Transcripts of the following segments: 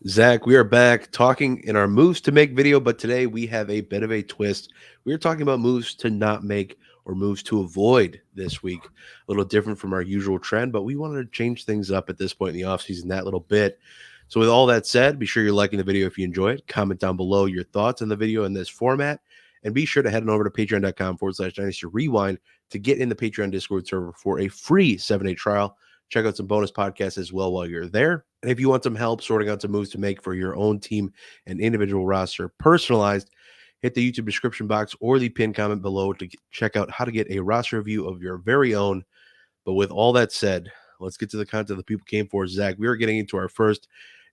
Zach, we are back talking in our moves to make video, but today we have a bit of a twist. We are talking about moves to not make or moves to avoid this week. A little different from our usual trend, but we wanted to change things up at this point in the offseason that little bit. So, with all that said, be sure you're liking the video if you enjoy it. Comment down below your thoughts on the video in this format. And be sure to head on over to patreon.com/Dynasty Rewind to get in the Patreon Discord server for a free 7-day trial. Check out some bonus podcasts as well while you're there. And if you want some help sorting out some moves to make for your own team and individual roster personalized, hit the YouTube description box or the pinned comment below to check out how to get a roster review of your very own. But with all that said, let's get to the content the people came for. Zach, we are getting into our first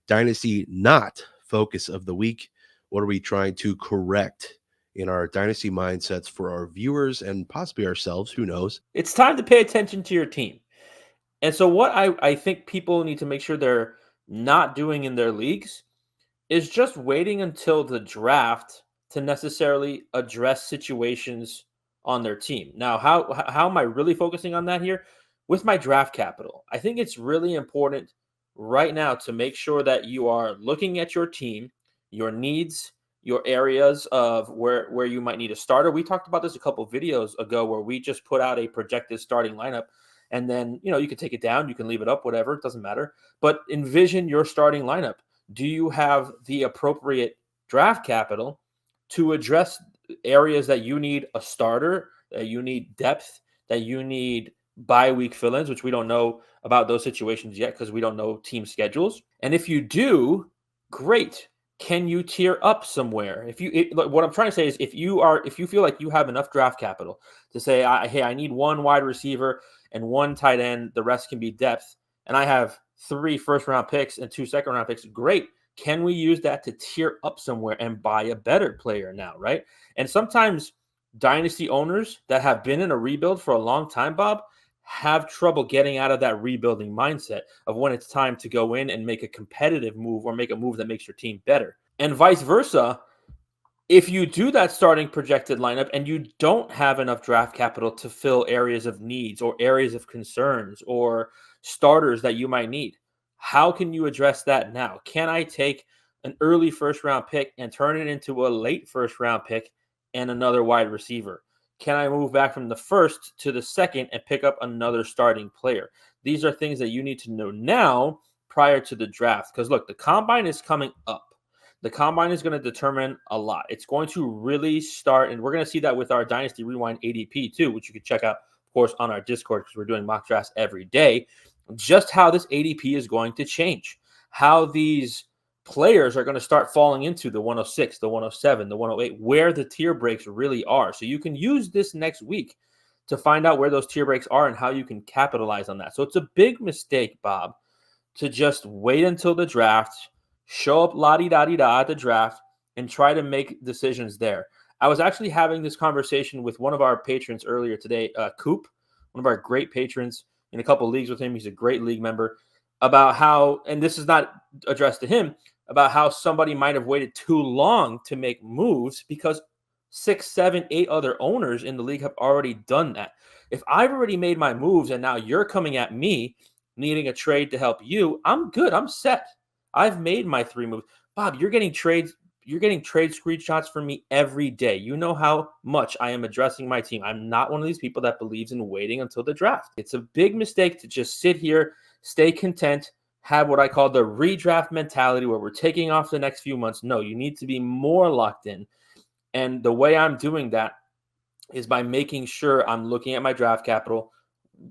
Dynasty not focus of the week. What are we trying to correct in our Dynasty mindsets for our viewers and possibly ourselves? Who knows? It's time to pay attention to your team. And so what I think people need to make sure they're not doing in their leagues is just waiting until the draft to necessarily address situations on their team. Now, how am I really focusing on that here? With my draft capital. I think it's really important right now to make sure that you are looking at your team, your needs, your areas of where you might need a starter. We talked about this a couple videos ago where we just put out a projected starting lineup, and then you can take it down, you can leave it up, whatever, it doesn't matter. But envision your starting lineup. Do you have the appropriate draft capital to address areas that you need a starter, that you need depth, that you need bye week fill-ins, which we don't know about those situations yet because we don't know team schedules. And if you do, great. Can you tier up somewhere? What I'm trying to say is, if you feel like you have enough draft capital to say, hey, I need one wide receiver and one tight end, the rest can be depth, and I have 3 first-round picks and 2 second-round picks, great. Can we use that to tier up somewhere and buy a better player now, right? And sometimes dynasty owners that have been in a rebuild for a long time, Bob, have trouble getting out of that rebuilding mindset of when it's time to go in and make a competitive move or make a move that makes your team better. And vice versa, if you do that starting projected lineup and you don't have enough draft capital to fill areas of needs or areas of concerns or starters that you might need, how can you address that now? Can I take an early first round pick and turn it into a late first round pick and another wide receiver? Can I move back from the first to the second and pick up another starting player? These are things that you need to know now prior to the draft. Because look, the combine is coming up. The combine is going to determine a lot. It's going to really start, and we're going to see that with our Dynasty Rewind ADP too, which you can check out, of course, on our Discord because we're doing mock drafts every day. Just how this ADP is going to change, how these players are going to start falling into the 106, the 107, the 108, where the tier breaks really are. So you can use this next week to find out where those tier breaks are and how you can capitalize on that. So it's a big mistake, Bob, to just wait until the draft, show up la-di-da-di-da at the draft, and try to make decisions there. I was actually having this conversation with one of our patrons earlier today, Coop, one of our great patrons, in a couple of leagues with him. He's a great league member, about how, and this is not addressed to him, about how somebody might have waited too long to make moves because 6, 7, 8 other owners in the league have already done that. If I've already made my moves and now you're coming at me needing a trade to help you, I'm good. I'm set. I've made my 3 moves. Bob, you're getting trade screenshots from me every day. You know how much I am addressing my team. I'm not one of these people that believes in waiting until the draft. It's a big mistake to just sit here, stay content, have what I call the redraft mentality where we're taking off the next few months. No, you need to be more locked in. And the way I'm doing that is by making sure I'm looking at my draft capital.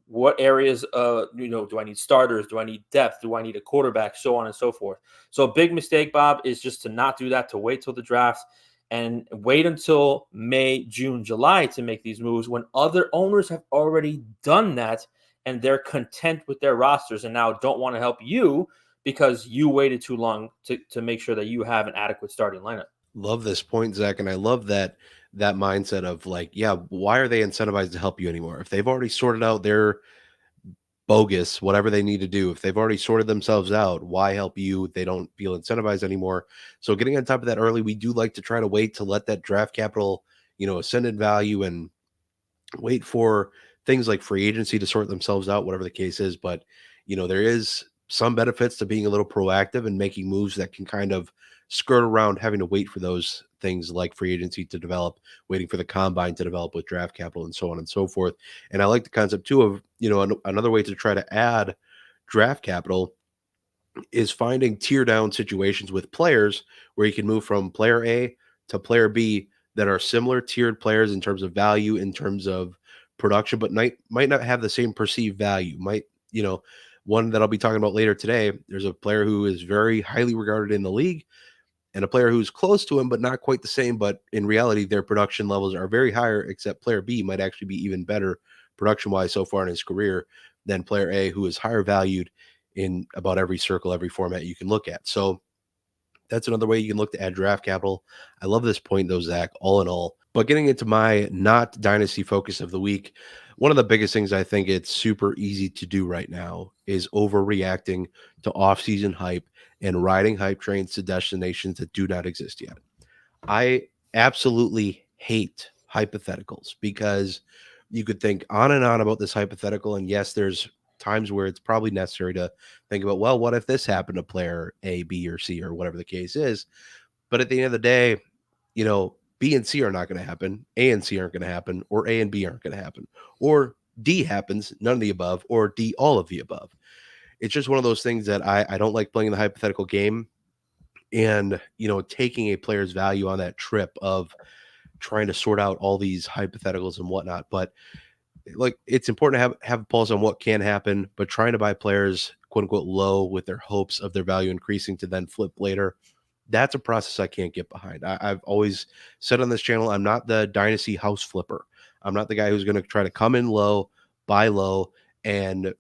What areas, do I need starters? Do I need depth? Do I need a quarterback? So on and so forth. So a big mistake, Bob, is just to not do that, to wait till the draft and wait until May, June, July to make these moves when other owners have already done that and they're content with their rosters and now don't want to help you because you waited too long to make sure that you have an adequate starting lineup. Love this point, Zach, and I love that mindset of like, yeah, why are they incentivized to help you anymore? If they've already sorted out their bogus, whatever they need to do, if they've already sorted themselves out, why help you? They don't feel incentivized anymore. So getting on top of that early, we do like to try to wait to let that draft capital, ascend in value and wait for things like free agency to sort themselves out, whatever the case is. But there is some benefits to being a little proactive and making moves that can kind of skirt around having to wait for those things like free agency to develop, waiting for the combine to develop with draft capital and so on and so forth. And I like the concept too of, another way to try to add draft capital is finding tier down situations with players where you can move from player A to player B that are similar tiered players in terms of value, in terms of production, but might not have the same perceived value. You know, one that I'll be talking about later today, there's a player who is very highly regarded in the league and a player who's close to him, but not quite the same. But in reality, their production levels are very higher, except player B might actually be even better production wise so far in his career than player A, who is higher valued in about every circle, every format you can look at. So that's another way you can look to add draft capital. I love this point though, Zach, all in all. But getting into my not dynasty focus of the week, one of the biggest things I think it's super easy to do right now is overreacting to offseason hype and riding hype trains to destinations that do not exist yet. I absolutely hate hypotheticals because you could think on and on about this hypothetical. And yes, there's times where it's probably necessary to think about, well, what if this happened to player A, B, or C, or whatever the case is? But at the end of the day, B and C are not going to happen. A and C aren't going to happen, or A and B aren't going to happen, or D happens, none of the above, or D, all of the above. It's just one of those things that I don't like playing the hypothetical game and, taking a player's value on that trip of trying to sort out all these hypotheticals and whatnot. But like, it's important to have a pulse on what can happen, but trying to buy players quote unquote low with their hopes of their value increasing to then flip later, that's a process I can't get behind. I've always said on this channel, I'm not the dynasty house flipper. I'm not the guy who's going to try to come in low, buy low, and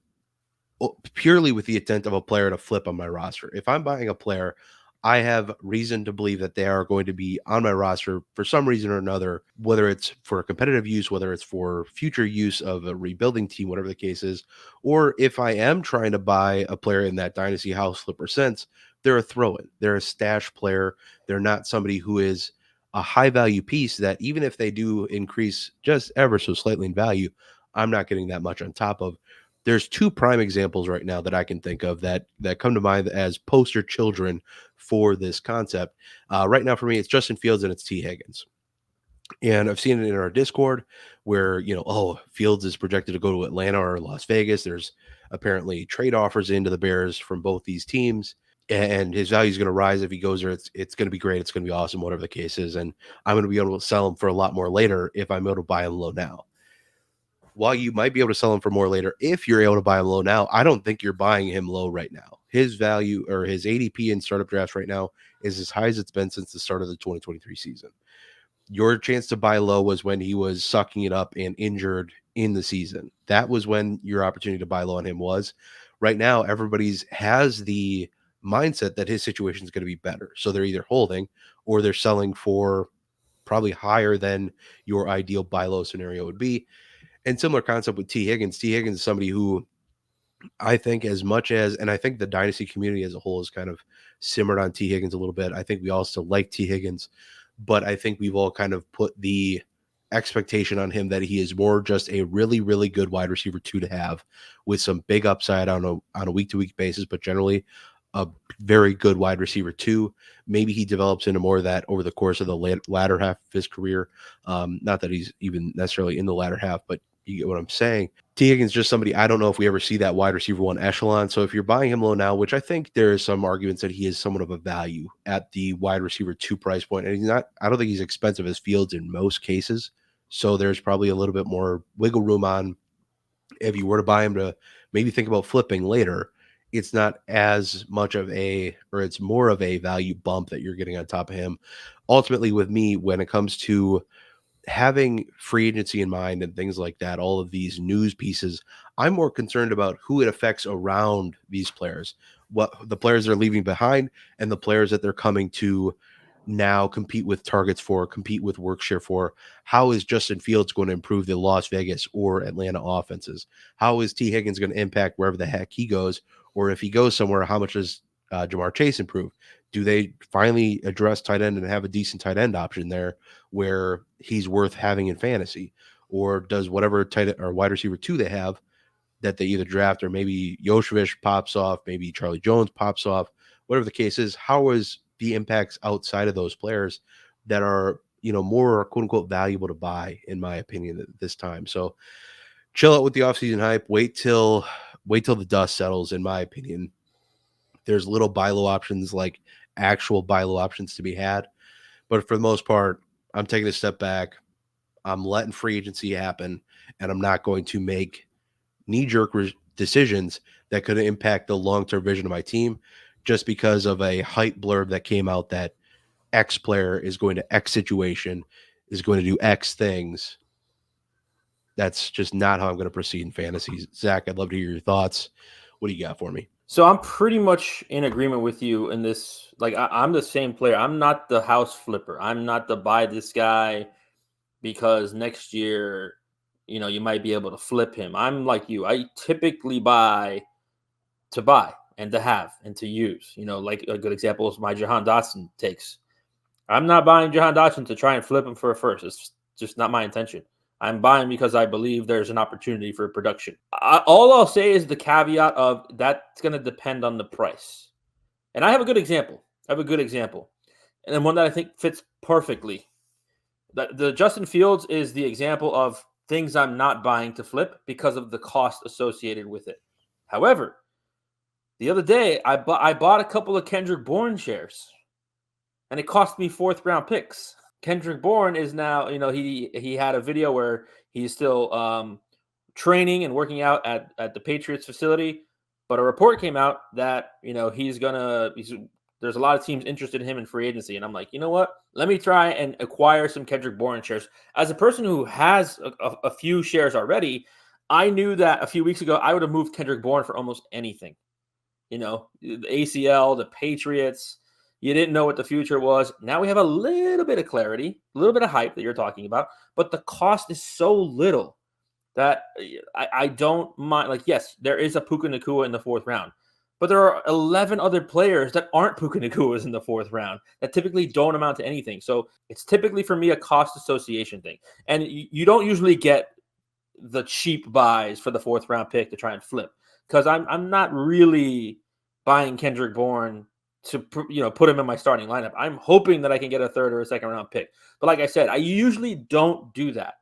purely with the intent of a player to flip on my roster. If I'm buying a player, I have reason to believe that they are going to be on my roster for some reason or another, whether it's for competitive use, whether it's for future use of a rebuilding team, whatever the case is, or if I am trying to buy a player in that dynasty house flipper sense, they're a throw-in. They're a stash player. They're not somebody who is a high value piece that even if they do increase just ever so slightly in value, I'm not getting that much on top of. There's two prime examples right now that I can think of that come to mind as poster children for this concept. Right now, for me, it's Justin Fields and it's T. Higgins. And I've seen it in our Discord where, Fields is projected to go to Atlanta or Las Vegas. There's apparently trade offers into the Bears from both these teams. And his value is going to rise if he goes there. It's going to be great. It's going to be awesome, whatever the case is. And I'm going to be able to sell him for a lot more later if I'm able to buy him low now. While you might be able to sell him for more later, if you're able to buy him low now, I don't think you're buying him low right now. His value or his ADP in startup drafts right now is as high as it's been since the start of the 2023 season. Your chance to buy low was when he was sucking it up and injured in the season. That was when your opportunity to buy low on him was. Right now, everybody's has the mindset that his situation is going to be better. So they're either holding or they're selling for probably higher than your ideal buy low scenario would be. And similar concept with T. Higgins. T. Higgins is somebody who I think and I think the dynasty community as a whole has kind of simmered on T. Higgins a little bit. I think we all still like T. Higgins, but I think we've all kind of put the expectation on him that he is more just a really, really good wide receiver 2 to have with some big upside on a week-to-week basis, but generally a very good wide receiver 2. Maybe he develops into more of that over the course of the latter half of his career. Not that he's even necessarily in the latter half, but you get what I'm saying. T. Higgins is just somebody, I don't know if we ever see that wide receiver 1 echelon. So if you're buying him low now, which I think there is some arguments that he is somewhat of a value at the wide receiver 2 price point, and I don't think he's expensive as Fields in most cases. So there's probably a little bit more wiggle room on if you were to buy him to maybe think about flipping later. It's not as much of it's more of a value bump that you're getting on top of him. Ultimately, with me, when it comes to having free agency in mind and things like that, all of these news pieces, I'm more concerned about who it affects around these players, what the players they're leaving behind and the players that they're coming to now compete with targets for, compete with work share for. How is Justin Fields going to improve the Las Vegas or Atlanta offenses? How is T. Higgins going to impact wherever the heck he goes? Or if he goes somewhere, how much does Jamar Chase improve? Do they finally address tight end and have a decent tight end option there where he's worth having in fantasy? Or does whatever tight or wide receiver 2 they have that they either draft, or maybe Yoshevich pops off, maybe Charlie Jones pops off, whatever the case is. How is the impacts outside of those players that are, more quote unquote valuable to buy, in my opinion, at this time? So chill out with the offseason hype. Wait till the dust settles, in my opinion. There's little buy low options, like actual buy low options to be had. But for the most part, I'm taking a step back. I'm letting free agency happen, and I'm not going to make knee-jerk decisions that could impact the long-term vision of my team just because of a hype blurb that came out that X player is going to X situation, is going to do X things. That's just not how I'm going to proceed in fantasy. Zach, I'd love to hear your thoughts. What do you got for me? So I'm pretty much in agreement with you in this. Like, I'm the same player. I'm not the house flipper. I'm not the buy this guy because next year, you might be able to flip him. I'm like you. I typically buy to buy and to have and to use. Like a good example is my Jahan Dotson takes. I'm not buying Jahan Dotson to try and flip him for a first. It's just not my intention. I'm buying because I believe there's an opportunity for production. All I'll say is the caveat of that's going to depend on the price. And I have a good example. And then one that I think fits perfectly. The Justin Fields is the example of things I'm not buying to flip because of the cost associated with it. However, the other day I bought a couple of Kendrick Bourne shares, and it cost me 4th round picks. Kendrick Bourne is now, he had a video where he's still training and working out at the Patriots facility, but a report came out that, there's a lot of teams interested in him in free agency. And I'm like, you know what? Let me try and acquire some Kendrick Bourne shares. As a person who has a few shares already, I knew that a few weeks ago I would have moved Kendrick Bourne for almost anything. The ACL, the Patriots. You didn't know what the future was. Now we have a little bit of clarity, a little bit of hype that you're talking about, but the cost is so little that I don't mind. Like, yes, there is a Puka Nacua in the 4th round, but there are 11 other players that aren't Puka Nacuas in the 4th round that typically don't amount to anything. So it's typically for me a cost association thing. And you don't usually get the cheap buys for the 4th round pick to try and flip, because I'm not really buying Kendrick Bourne to put him in my starting lineup. I'm hoping that I can get a 3rd or a 2nd round pick. But like I said, I usually don't do that.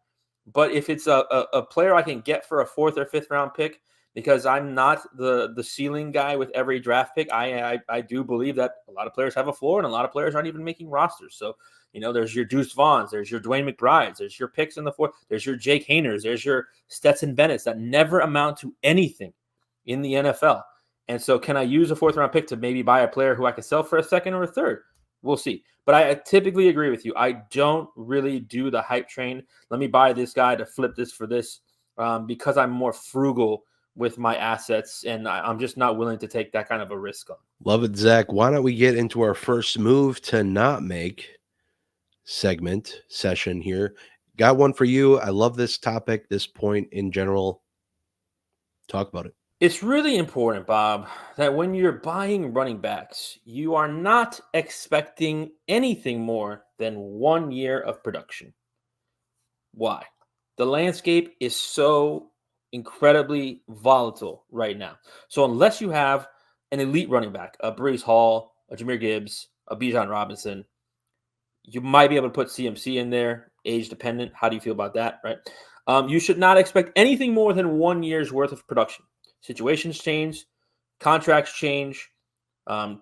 But if it's a player I can get for a 4th or 5th round pick, because I'm not the ceiling guy with every draft pick, I do believe that a lot of players have a floor and a lot of players aren't even making rosters. So, there's your Deuce Vaughns, there's your Dwayne McBrides, there's your picks in the 4th, there's your Jake Hainers, there's your Stetson Bennett's that never amount to anything in the NFL. And so can I use a 4th round pick to maybe buy a player who I can sell for a 2nd or a 3rd? We'll see. But I typically agree with you. I don't really do the hype train. Let me buy this guy to flip this for this, because I'm more frugal with my assets, and I'm just not willing to take that kind of a risk on. Love it, Zach. Why don't we get into our first move to not make session here? Got one for you. I love this topic, this point in general. Talk about it. It's really important, Bob, that when you're buying running backs, you are not expecting anything more than 1 year of production. Why? The landscape is so incredibly volatile right now. So unless you have an elite running back, a Breece Hall, a Jahmyr Gibbs, a Bijan Robinson, you might be able to put CMC in there, age dependent. How do you feel about that, right? You should not expect anything more than 1 year's worth of production. Situations change, contracts change,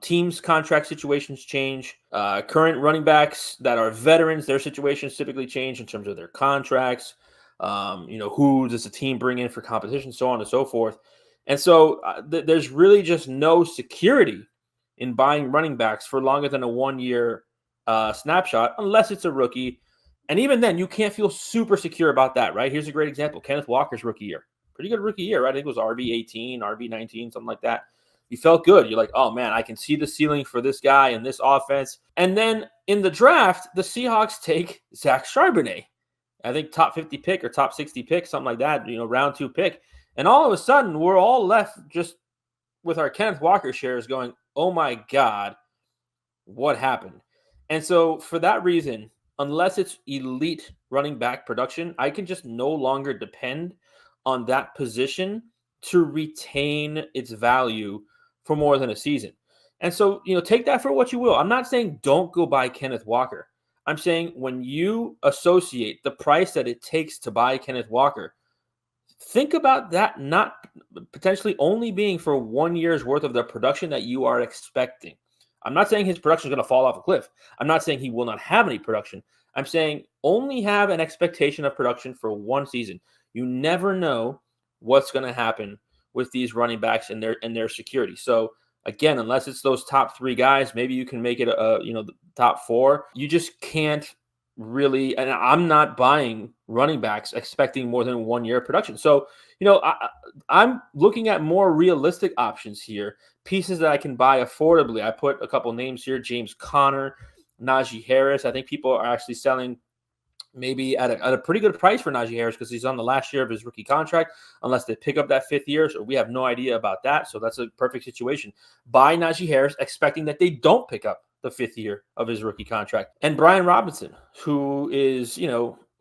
teams' contract situations change. Current running backs that are veterans, their situations typically change in terms of their contracts. Who does the team bring in for competition, so on and so forth. And so there's really just no security in buying running backs for longer than a 1 year snapshot, unless it's a rookie. And even then, you can't feel super secure about that, right? Here's a great example. Kenneth Walker's rookie year. Pretty good rookie year, right? I think it was RB18, RB19, something like that. You felt good. You're like, oh, man, I can see the ceiling for this guy and this offense. And then in the draft, the Seahawks take Zach Charbonnet. I think top 50 pick or top 60 pick, something like that, round 2 pick. And all of a sudden, we're all left just with our Kenneth Walker shares going, oh, my God, what happened? And so for that reason, unless it's elite running back production, I can just no longer depend on that position to retain its value for more than a season. And so, take that for what you will. I'm not saying don't go buy Kenneth Walker. I'm saying when you associate the price that it takes to buy Kenneth Walker, think about that not potentially only being for 1 year's worth of the production that you are expecting. I'm not saying his production is going to fall off a cliff. I'm not saying he will not have any production. I'm saying only have an expectation of production for 1 season. You never know what's going to happen with these running backs and their security. So again, unless it's those top 3 guys, maybe you can make it the top 4. You just can't really, and I'm not buying running backs expecting more than 1 year of production. So, I'm looking at more realistic options here, pieces that I can buy affordably. I put a couple names here: James Conner, Najee Harris. I think people are actually selling maybe at a pretty good price for Najee Harris because he's on the last year of his rookie contract, unless they pick up that 5th year. So we have no idea about that. So that's a perfect situation. Buy Najee Harris, expecting that they don't pick up the 5th year of his rookie contract. And Brian Robinson, who is,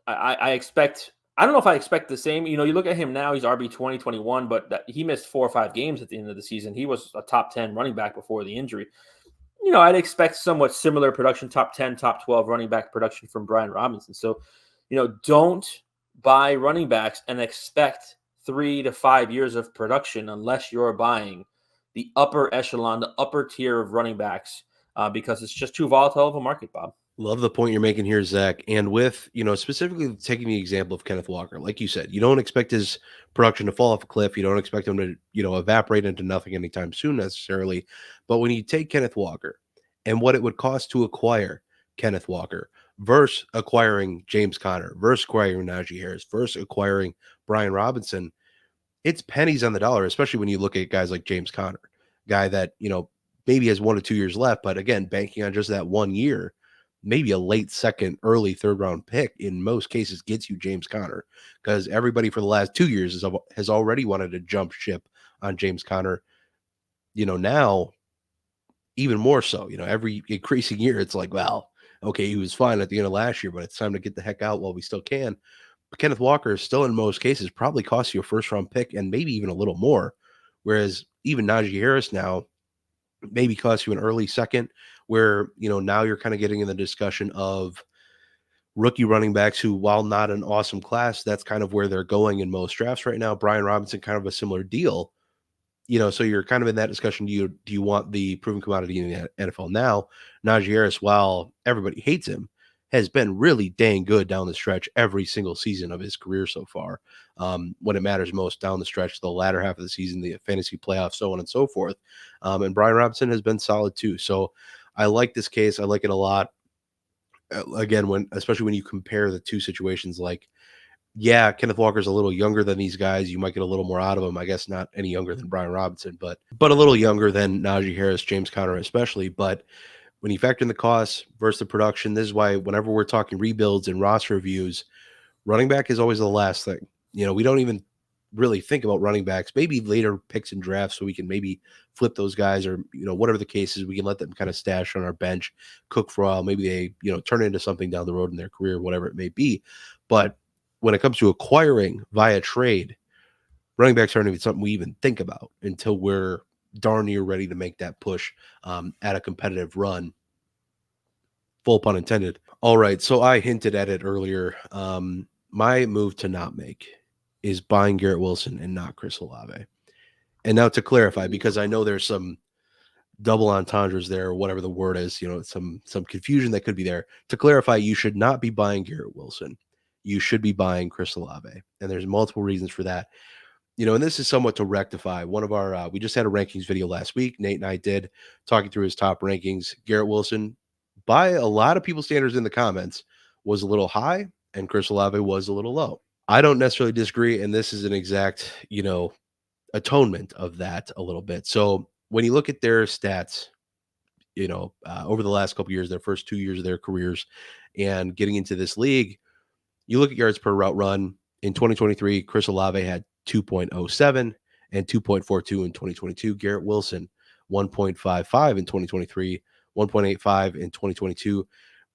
I expect, I don't know if I expect the same. You look at him now, he's RB 2021, but he missed 4 or 5 games at the end of the season. He was a top 10 running back before the injury. I'd expect somewhat similar production, top 10, top 12 running back production from Brian Robinson. So, don't buy running backs and expect 3 to 5 years of production unless you're buying the upper echelon, the upper tier of running backs, because it's just too volatile of a market, Bob. Love the point you're making here, Zach. And with, specifically taking the example of Kenneth Walker, like you said, you don't expect his production to fall off a cliff. You don't expect him to, evaporate into nothing anytime soon necessarily. But when you take Kenneth Walker and what it would cost to acquire Kenneth Walker versus acquiring James Conner, versus acquiring Najee Harris, versus acquiring Brian Robinson, it's pennies on the dollar, especially when you look at guys like James Conner, guy that, maybe has 1 or 2 years left, but again, banking on just that 1 year, maybe a late second, early third round pick in most cases gets you James Conner, because everybody for the last 2 years has already wanted to jump ship on James Conner. Now even more so, every increasing year, it's like, well, okay, he was fine at the end of last year, but it's time to get the heck out while we still can. But Kenneth Walker still in most cases probably costs you a first round pick and maybe even a little more. Whereas even Najee Harris now maybe costs you an early second, where, now you're kind of getting in the discussion of rookie running backs who, while not an awesome class, that's kind of where they're going in most drafts right now. Brian Robinson, kind of a similar deal. So you're kind of in that discussion. Do you want the proven commodity in the NFL now? Najee Harris, while everybody hates him, has been really dang good down the stretch every single season of his career so far. When it matters most down the stretch, the latter half of the season, the fantasy playoffs, so on and so forth. And Brian Robinson has been solid too. So I like this case. I like it a lot. Again, especially when you compare the two situations, like, yeah, Kenneth Walker's a little younger than these guys. You might get a little more out of him. I guess not any younger than Brian Robinson, but a little younger than Najee Harris, James Conner especially. But when you factor in the costs versus the production, this is why whenever we're talking rebuilds and roster reviews, running back is always the last thing. We don't even really think about running backs, maybe later picks and drafts, so we can maybe flip those guys, or, whatever the case is, we can let them kind of stash on our bench, cook for a while. Maybe they, turn it into something down the road in their career, whatever it may be. But when it comes to acquiring via trade, running backs aren't even something we even think about until we're darn near ready to make that push at a competitive run. Full pun intended. All right. So I hinted at it earlier. My move to not make is buying Garrett Wilson and not Chris Olave. And now to clarify, because I know there's some double entendres there, or whatever the word is, some confusion that could be there. To clarify, you should not be buying Garrett Wilson. You should be buying Chris Olave. And there's multiple reasons for that. And this is somewhat to rectify one of our, we just had a rankings video last week. Nate and I did, talking through his top rankings. Garrett Wilson, by a lot of people's standards in the comments, was a little high, and Chris Olave was a little low. I don't necessarily disagree. And this is an exact, atonement of that a little bit. So when you look at their stats, over the last couple of years, their first 2 years of their careers and getting into this league, you look at yards per route run in 2023, Chris Olave had 2.07 and 2.42 in 2022. Garrett Wilson, 1.55 in 2023, 1.85 in 2022.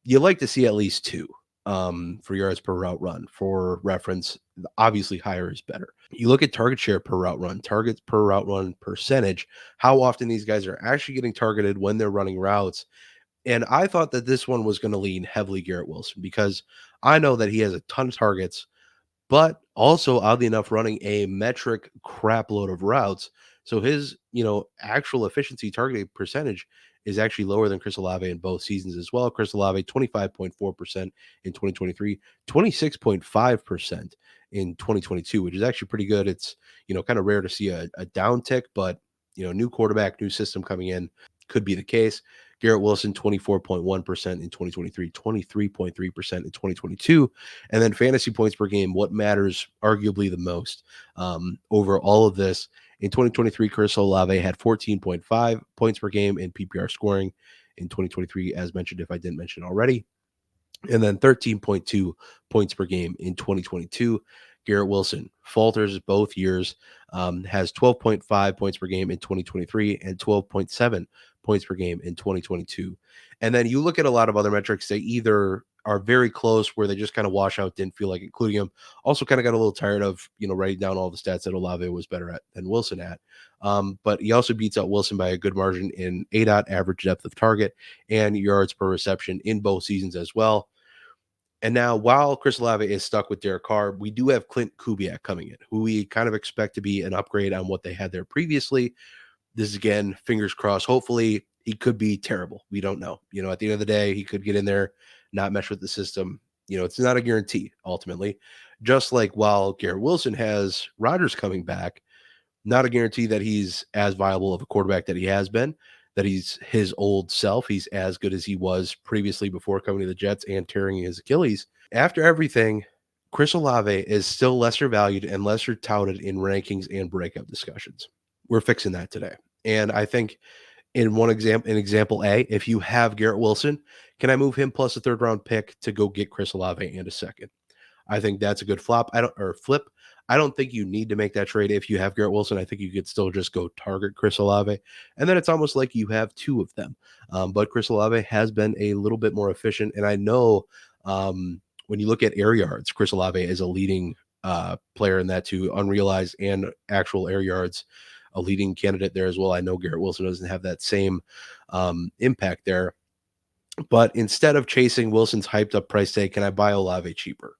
You like to see at least 2. for yards per route run. For reference, obviously higher is better. You look at target share per route run, targets per route run percentage, how often these guys are actually getting targeted when they're running routes. And I thought that this one was going to lean heavily Garrett Wilson because I know that he has a ton of targets, but also oddly enough, running a metric crap load of routes. So his, actual efficiency targeting percentage is actually lower than Chris Olave in both seasons as well. Chris Olave, 25.4% in 2023, 26.5% in 2022, which is actually pretty good. It's, kind of rare to see a downtick, but, new quarterback, new system coming in could be the case. Garrett Wilson, 24.1% in 2023, 23.3% in 2022. And then fantasy points per game, what matters arguably the most over all of this. In 2023, Chris Olave had 14.5 points per game in PPR scoring. In 2023, as mentioned, if I didn't mention already, and then 13.2 points per game in 2022. Garrett Wilson falters both years, has 12.5 points per game in 2023 and 12.7 points per game in 2022. And then you look at a lot of other metrics, they either are very close where they just kind of wash out, didn't feel like including him. Also kind of got a little tired of, writing down all the stats that Olave was better at than Wilson at. But he also beats out Wilson by a good margin in ADOT, average depth of target, and yards per reception in both seasons as well. And now, while Chris Olave is stuck with Derek Carr, we do have Clint Kubiak coming in, who we kind of expect to be an upgrade on what they had there previously. This is, again, fingers crossed. Hopefully, he could be terrible. We don't know. At the end of the day, he could get in there, not mesh with the system. It's not a guarantee, ultimately. Just like while Garrett Wilson has Rodgers coming back, not a guarantee that he's as viable of a quarterback that he has been, that he's his old self. He's as good as he was previously before coming to the Jets and tearing his Achilles. After everything, Chris Olave is still lesser valued and lesser touted in rankings and breakout discussions. We're fixing that today. And I think in example A, if you have Garrett Wilson, can I move him plus a third round pick to go get Chris Olave and a second? I think that's a good flip. I don't think you need to make that trade if you have Garrett Wilson. I think you could still just go target Chris Olave, and then it's almost like you have two of them. But Chris Olave has been a little bit more efficient, and I know when you look at air yards, Chris Olave is a leading player in that too, unrealized and actual air yards, a leading candidate there as well. I know Garrett Wilson doesn't have that same impact there, but instead of chasing Wilson's hyped up price tag, can I buy Olave cheaper?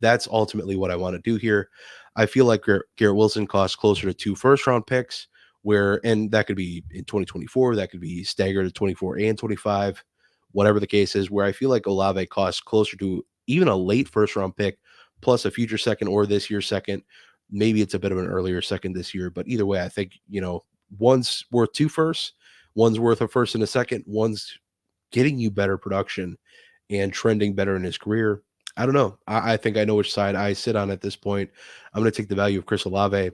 That's ultimately what I want to do here. I feel like Garrett Wilson costs closer to 2 first-round picks, and that could be in 2024, that could be staggered at 24 and 25, whatever the case is, where I feel like Olave costs closer to even a late first-round pick plus a future second or this year's second. Maybe it's a bit of an earlier second this year, but either way, I think, one's worth 2 firsts, one's worth a first and a second, one's getting you better production and trending better in his career. I don't know. I think I know which side I sit on at this point. I'm going to take the value of Chris Olave.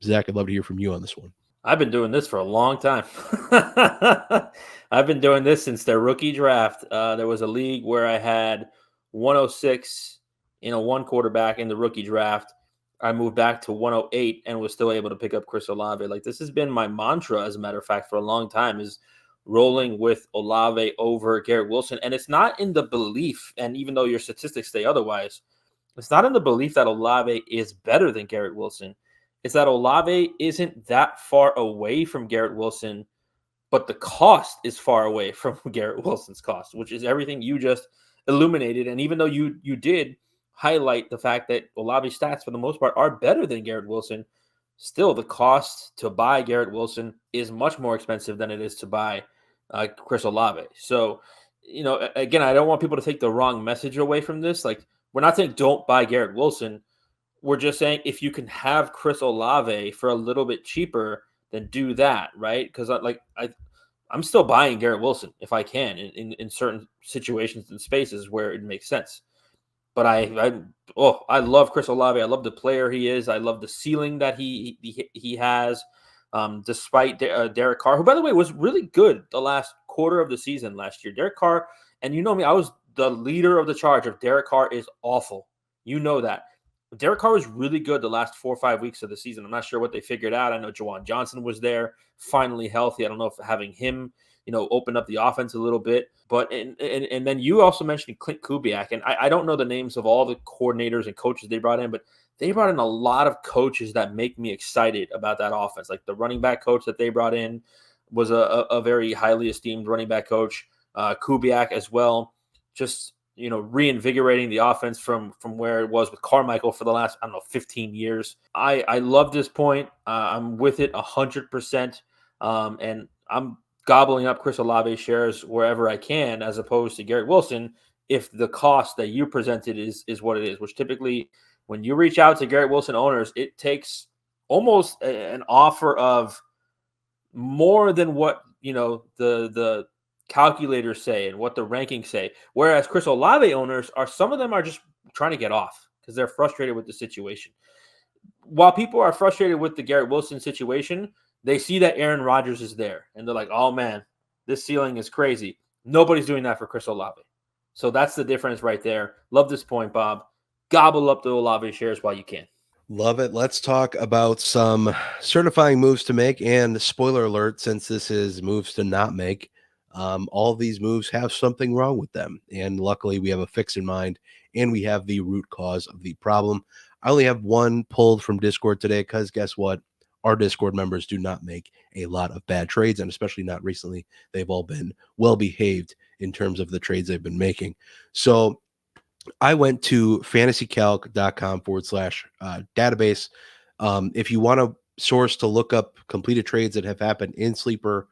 Zach, I'd love to hear from you on this one. I've been doing this for a long time. I've been doing this since their rookie draft. There was a league where I had 106 in a one quarterback in the rookie draft. I moved back to 108 and was still able to pick up Chris Olave. Like, this has been my mantra, as a matter of fact, for a long time, is rolling with Olave over Garrett Wilson. And it's not in the belief, and even though your statistics say otherwise, it's not in the belief that Olave is better than Garrett Wilson. It's that Olave isn't that far away from Garrett Wilson, but the cost is far away from Garrett Wilson's cost, which is everything you just illuminated. And even though you did highlight the fact that Olave's stats, for the most part, are better than Garrett Wilson, still the cost to buy Garrett Wilson is much more expensive than it is to buy Chris Olave. So, again, I don't want people to take the wrong message away from this. Like, we're not saying don't buy Garrett Wilson. We're just saying if you can have Chris Olave for a little bit cheaper, then do that, right? Because I'm still buying Garrett Wilson if I can in certain situations and spaces where it makes sense. But I love Chris Olave. I love the player he is. I love the ceiling that he has. Despite Derek Carr, who, by the way, was really good the last quarter of the season last year. Derek Carr, and you know me, I was the leader of the charge of Derek Carr is awful. You know that. Derek Carr was really good the last 4 or 5 weeks of the season. I'm not sure what they figured out. I know Juwan Johnson was there, finally healthy. I don't know if having him open up the offense a little bit. But and then you also mentioned Clint Kubiak, and I don't know the names of all the coordinators and coaches they brought in, but they brought in a lot of coaches that make me excited about that offense. Like the running back coach that they brought in was a very highly esteemed running back coach. Kubiak as well, just reinvigorating the offense from where it was with Carmichael for the last, I don't know, 15 years. I love this point. I'm with it 100%. And I'm gobbling up Chris Olave shares wherever I can, as opposed to Garrett Wilson, if the cost that you presented is what it is, which typically when you reach out to Garrett Wilson owners, it takes almost an offer of more than what the calculators say and what the rankings say. Whereas Chris Olave owners some of them are just trying to get off because they're frustrated with the situation. While people are frustrated with the Garrett Wilson situation, they see that Aaron Rodgers is there and they're like, oh man, this ceiling is crazy. Nobody's doing that for Chris Olave. So that's the difference right there. Love this point, Bob. Gobble up the Olave shares while you can. Love it. Let's talk about some certifying moves to make. And spoiler alert, since this is moves to not make, all of these moves have something wrong with them. And luckily, we have a fix in mind and we have the root cause of the problem. I only have one pulled from Discord today because guess what? Our Discord members do not make a lot of bad trades, and especially not recently. They've all been well behaved in terms of the trades they've been making. So I went to fantasycalc.com/database. If you want a source to look up completed trades that have happened in Sleeper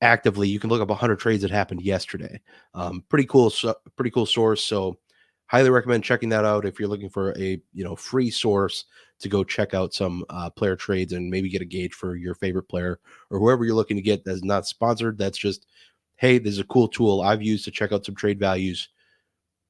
actively, you can look up 100 trades that happened yesterday. Pretty cool source. So highly recommend checking that out if you're looking for a free source to go check out some player trades and maybe get a gauge for your favorite player or whoever you're looking to get. That's not sponsored. That's just, hey, this is a cool tool I've used to check out some trade values.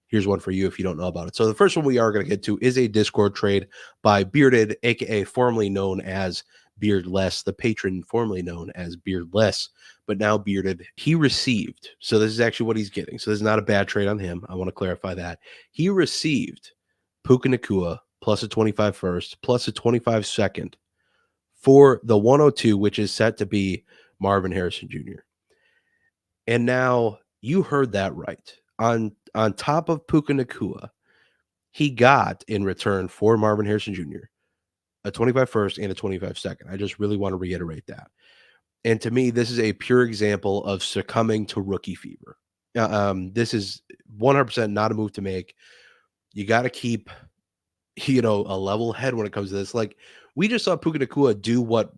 Here's one for you if you don't know about it. So the first one we are going to get to is a Discord trade by Bearded, aka formerly known as Beardless, the patron formerly known as Beardless, but now Bearded. He received, so this is actually what he's getting. So this is not a bad trade on him. I want to clarify that. He received Puka Nacua plus a 25 first, plus a 25 second for the 102, which is set to be Marvin Harrison Jr. And now you heard that right. On top of Puka Nacua, he got in return for Marvin Harrison Jr. a 25 first and a 25 second. I just really want to reiterate that. And to me, this is a pure example of succumbing to rookie fever. This is 100% not a move to make. You got to keep, a level head when it comes to this. Like, we just saw Puka Nacua do what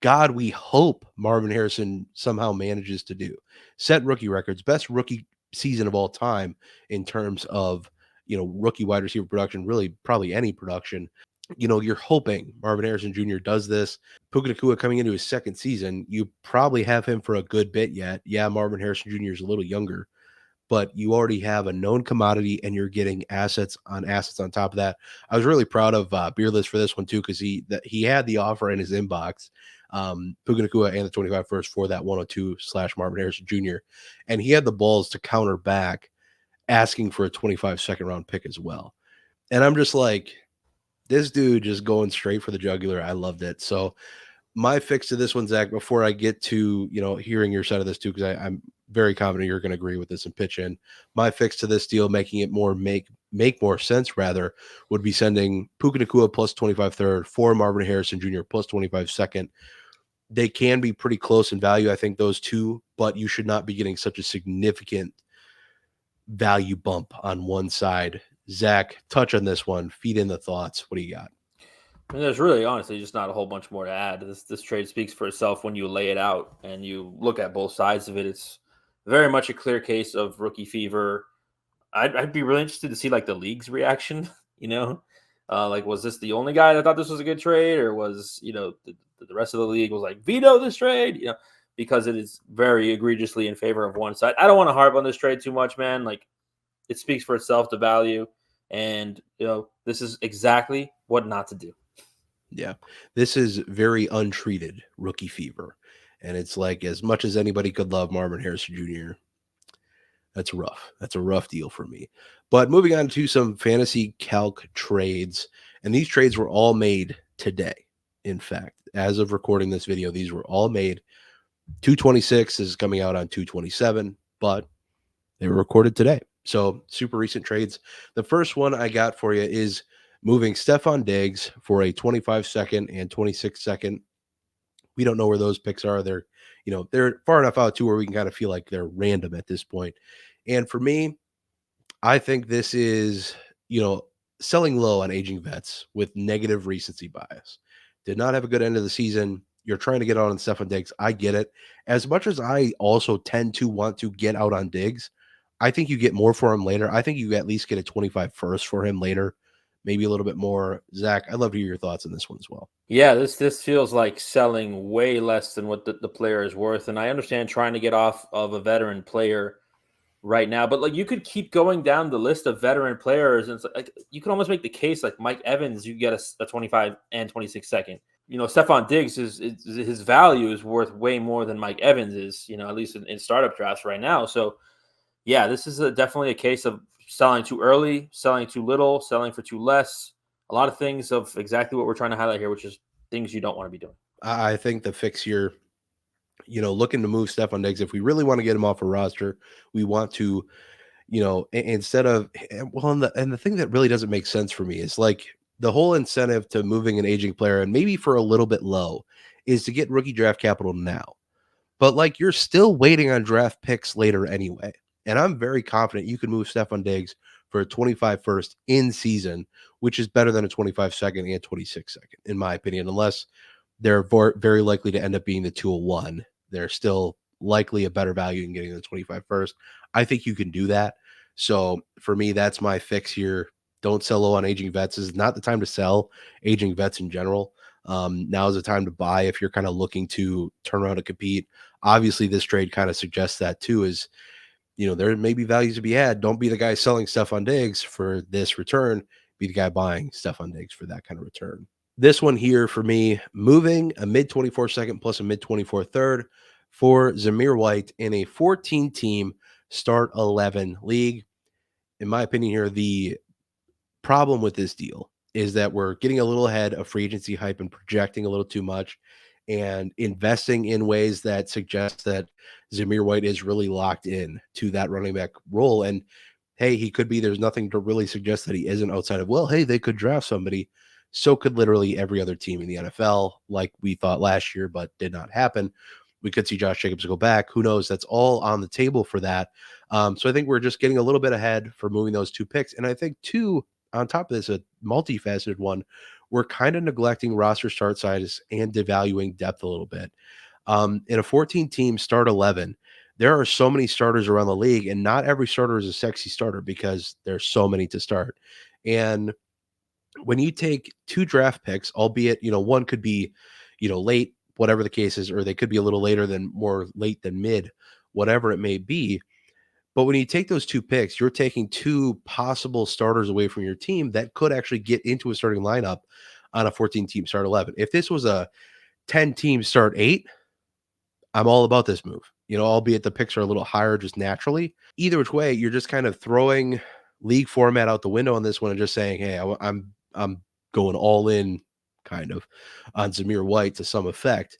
God we hope Marvin Harrison somehow manages to do. Set rookie records, best rookie season of all time in terms of, rookie wide receiver production, really probably any production. You're hoping Marvin Harrison Jr. does this. Puka Nacua coming into his second season, you probably have him for a good bit yet. Yeah, Marvin Harrison Jr. is a little younger, but you already have a known commodity and you're getting assets on top of that. I was really proud of Beardless for this one too, because he had the offer in his inbox, Puka Nacua and the 25 first for that 102/Marvin Harrison Jr. And he had the balls to counter back asking for a 25 second round pick as well. And I'm just like, this dude just going straight for the jugular. I loved it. So my fix to this one, Zach, before I get to, hearing your side of this too, because I'm very confident you're going to agree with this and pitch in. My fix to this deal, making it make more sense rather, would be sending Puka Nacua plus 25 third for Marvin Harrison Jr. plus 25 second. They can be pretty close in value, I think, those two, but you should not be getting such a significant value bump on one side. Zach, touch on this one. Feed in the thoughts. What do you got? I mean, there's really honestly just not a whole bunch more to add. This trade speaks for itself when you lay it out and you look at both sides of it. It's very much a clear case of rookie fever. I'd be really interested to see like the league's reaction. Like, was this the only guy that thought this was a good trade, or was the rest of the league was like veto this trade? Because it is very egregiously in favor of one side. I don't want to harp on this trade too much, man. Like, it speaks for itself, the value, and this is exactly what not to do. Yeah, this is very untreated rookie fever. And it's like, as much as anybody could love Marvin Harrison Jr., that's rough. That's a rough deal for me. But moving on to some fantasy calc trades. And these trades were all made today. In fact, as of recording this video, these were all made 226 is coming out on 227, but they were recorded today. So super recent trades. The first one I got for you is moving Stephon Diggs for a 25-second and 26-second. We don't know where those picks are. They're far enough out too where we can kind of feel like they're random at this point. And for me, I think this is, selling low on aging vets with negative recency bias. Did not have a good end of the season. You're trying to get out on Stephon Diggs. I get it. As much as I also tend to want to get out on Diggs, I think you get more for him later. I think you at least get a 25 first for him later, maybe a little bit more. Zach, I'd love to hear your thoughts on this one as well. Yeah, this feels like selling way less than what the player is worth. And I understand trying to get off of a veteran player right now, but like you could keep going down the list of veteran players, and it's like you could almost make the case like Mike Evans, you get a 25 and 26 second. Stephon Diggs is his value is worth way more than Mike Evans is, at least in startup drafts right now. So yeah, this is definitely a case of selling too early, selling too little, selling for too less. A lot of things of exactly what we're trying to highlight here, which is things you don't want to be doing. I think the fix here, looking to move Stephon Diggs, if we really want to get him off a roster, we want to, instead of, well, and the thing that really doesn't make sense for me is like the whole incentive to moving an aging player and maybe for a little bit low is to get rookie draft capital now. But like you're still waiting on draft picks later anyway. And I'm very confident you can move Stephon Diggs for a 25 first in season, which is better than a 25 second and 26 second, in my opinion, unless they're very likely to end up being the 201. They're still likely a better value in getting the 25 first. I think you can do that. So for me, that's my fix here. Don't sell low on aging vets. This is not the time to sell aging vets in general. Now is the time to buy if you're kind of looking to turn around and compete. Obviously, this trade kind of suggests that too, is, there may be values to be had. Don't be the guy selling Stephon Diggs for this return. Be the guy buying Stephon Diggs for that kind of return. This one here for me, moving a mid 24 second plus a mid 24 third for Zamir White in a 14 team start 11 league. In my opinion here, the problem with this deal is that we're getting a little ahead of free agency hype and projecting a little too much and investing in ways that suggest that Zamir White is really locked in to that running back role. And hey, he could be. There's nothing to really suggest that he isn't outside of, well, hey, they could draft somebody. So could literally every other team in the NFL, like we thought last year, but did not happen. We could see Josh Jacobs go back. Who knows? That's all on the table for that. So I think we're just getting a little bit ahead for moving those two picks. And I think, too, on top of this, a multifaceted one, we're kind of neglecting roster start size and devaluing depth a little bit. In a 14-team start 11, there are so many starters around the league, and not every starter is a sexy starter because there's so many to start. And when you take two draft picks, albeit, one could be, late, whatever the case is, or they could be a little later than more late than mid, whatever it may be. But when you take those two picks, you're taking two possible starters away from your team that could actually get into a starting lineup on a 14-team start 11. If this was a 10-team start 8, I'm all about this move. Albeit the picks are a little higher just naturally. Either which way, you're just kind of throwing league format out the window on this one and just saying, hey, I'm going all in kind of on Zamir White to some effect.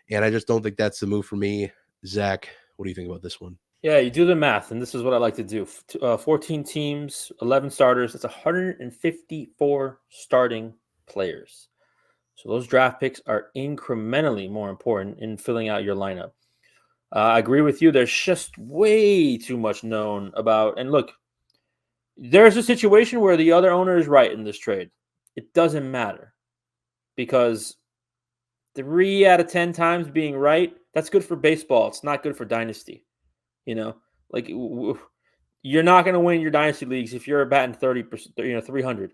And I just don't think that's the move for me. Zach, what do you think about this one? Yeah, you do the math, and this is what I like to do. 14 teams, 11 starters. That's 154 starting players. So those draft picks are incrementally more important in filling out your lineup. I agree with you. There's just way too much known about. And look, there's a situation where the other owner is right in this trade. It doesn't matter because 3 out of 10 times being right, that's good for baseball. It's not good for Dynasty. Like you're not going to win your Dynasty leagues if you're batting 30%, 300.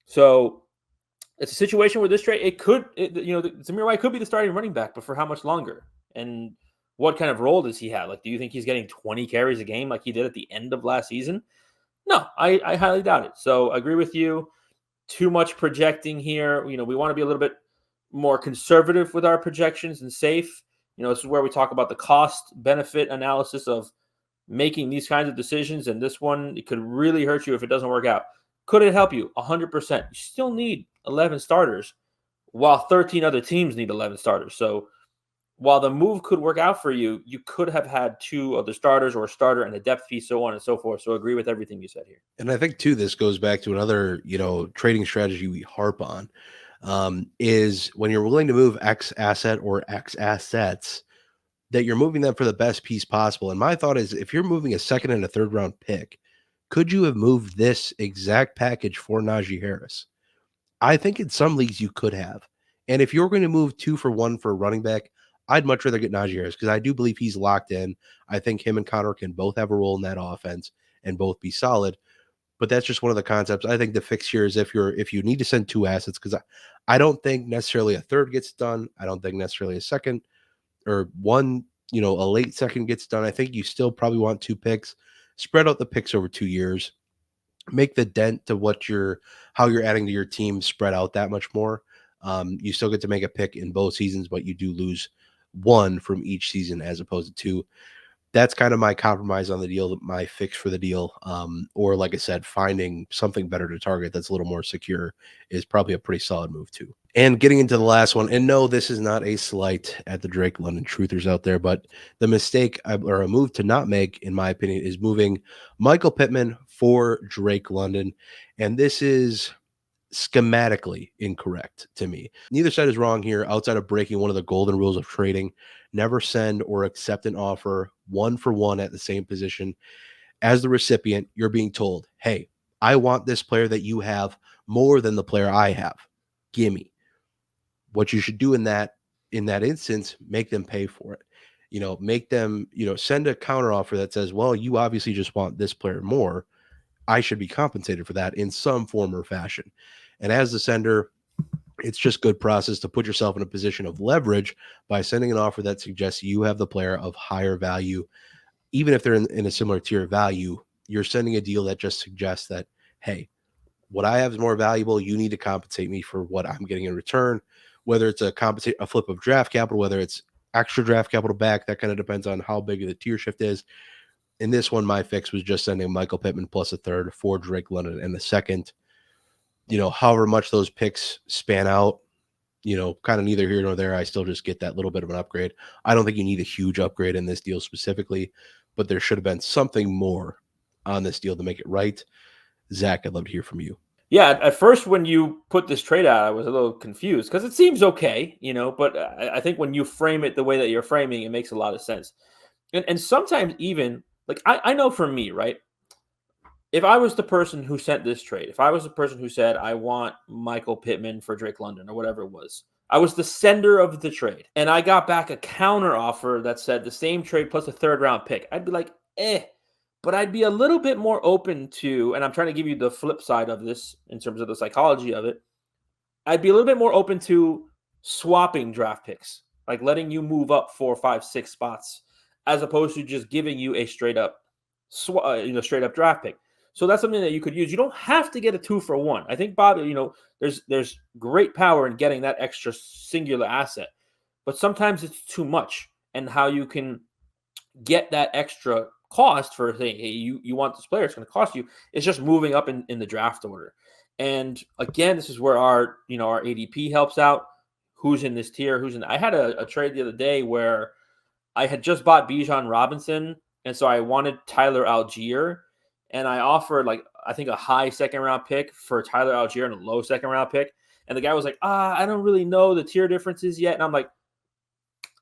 So it's a situation where this trade, Zamir White could be the starting running back, but for how much longer? And what kind of role does he have? Like, do you think he's getting 20 carries a game like he did at the end of last season? No, I highly doubt it. So I agree with you. Too much projecting here. We want to be a little bit more conservative with our projections and safe. This is where we talk about the cost benefit analysis of making these kinds of decisions. And this one, it could really hurt you if it doesn't work out. Could it help you? 100%. You still need 11 starters while 13 other teams need 11 starters. So while the move could work out for you, you could have had 2 other starters or a starter and a depth piece, so on and so forth. So agree with everything you said here. And I think too, this goes back to another, trading strategy we harp on, is when you're willing to move X asset or X assets, that you're moving them for the best piece possible. And my thought is, if you're moving a second and a third round pick, could you have moved this exact package for Najee Harris? I think in some leagues you could have. And if you're going to move 2 for 1 for a running back, I'd much rather get Najee Harris because I do believe he's locked in. I think him and Connor can both have a role in that offense and both be solid. But that's just one of the concepts. I think the fix here is if you need to send 2 assets, because I don't think necessarily a third gets done. I don't think necessarily a second or one, a late second gets done. I think you still probably want 2 picks. Spread out the picks over 2 years. Make the dent to how you're adding to your team spread out that much more. You still get to make a pick in both seasons, but you do lose 1 from each season as opposed to 2. That's kind of my compromise on the deal, my fix for the deal. Or like I said, finding something better to target that's a little more secure is probably a pretty solid move too. And getting into the last one, and no, this is not a slight at the Drake London truthers out there, but the mistake or a move to not make, in my opinion, is moving Michael Pittman for Drake London. And this is schematically incorrect to me. Neither side is wrong here outside of breaking one of the golden rules of trading. Never send or accept an offer 1 for 1 at the same position. As the recipient, you're being told, hey, I want this player that you have more than the player I have. Gimme. What you should do in that instance, make them pay for it. Make them, send a counter offer that says, well, you obviously just want this player more. I should be compensated for that in some form or fashion. And as the sender, it's just good process to put yourself in a position of leverage by sending an offer that suggests you have the player of higher value. Even if they're in a similar tier of value, you're sending a deal that just suggests that, hey, what I have is more valuable. You need to compensate me for what I'm getting in return, whether it's a flip of draft capital, whether it's extra draft capital back. That kind of depends on how big the tier shift is. In this one, my fix was just sending Michael Pittman plus a third for Drake London and the second. However much those picks span out, kind of neither here nor there. I still just get that little bit of an upgrade. I don't think you need a huge upgrade in this deal specifically, but there should have been something more on this deal to make it right. Zach, I'd love to hear from you. Yeah, at first when you put this trade out, I was a little confused because it seems okay, but I think when you frame it the way that you're framing, it makes a lot of sense. And sometimes even, like, I know for me, right? If I was the person who sent this trade, if I was the person who said, I want Michael Pittman for Drake London or whatever it was, I was the sender of the trade, and I got back a counter offer that said the same trade plus a third round pick, I'd be like, but I'd be a little bit more open to, and I'm trying to give you the flip side of this in terms of the psychology of it, I'd be a little bit more open to swapping draft picks, like letting you move up 4, 5, 6 spots, as opposed to just giving you a straight up draft pick. So that's something that you could use. You don't have to get a 2 for 1. I think, Bob, there's great power in getting that extra singular asset, but sometimes it's too much. And how you can get that extra cost for saying, hey, you want this player, it's going to cost you. It's just moving up in the draft order. And again, this is where our ADP helps out. Who's in this tier? I had a trade the other day where I had just bought Bijan Robinson, and so I wanted Tyler Algier. And I offered, I think a high second round pick for Tyler Algier and a low second round pick. And the guy was like, I don't really know the tier differences yet. And I'm like,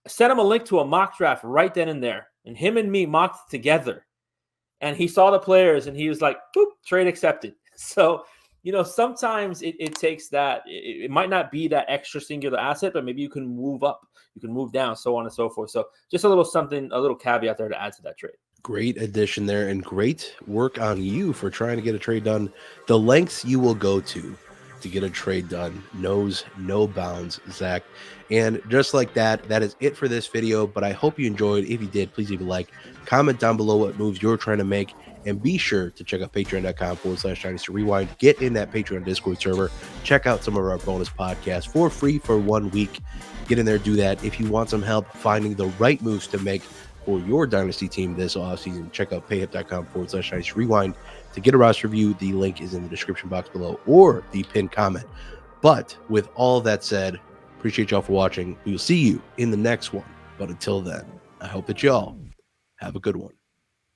I sent him a link to a mock draft right then and there. And him and me mocked together. And he saw the players and he was like, boop, trade accepted. So, sometimes it takes that. It might not be that extra singular asset, but maybe you can move up, you can move down, so on and so forth. So just a little caveat there to add to that trade. Great addition there, and great work on you for trying to get a trade done. The lengths you will go to get a trade done knows no bounds, Zach. And just like that, that is it for this video. But I hope you enjoyed. If you did, please leave a like, comment down below what moves you're trying to make, and be sure to check out patreon.com/Dynasty Rewind. Get in that Patreon Discord server. Check out some of our bonus podcasts for free for 1 week. Get in there, do that. If you want some help finding the right moves to make for your Dynasty team this offseason, check out payhip.com/Dynasty Rewind to get a roster review. The link is in the description box below or the pinned comment. But with all that said, appreciate y'all for watching. We will see you in the next one. But until then, I hope that y'all have a good one.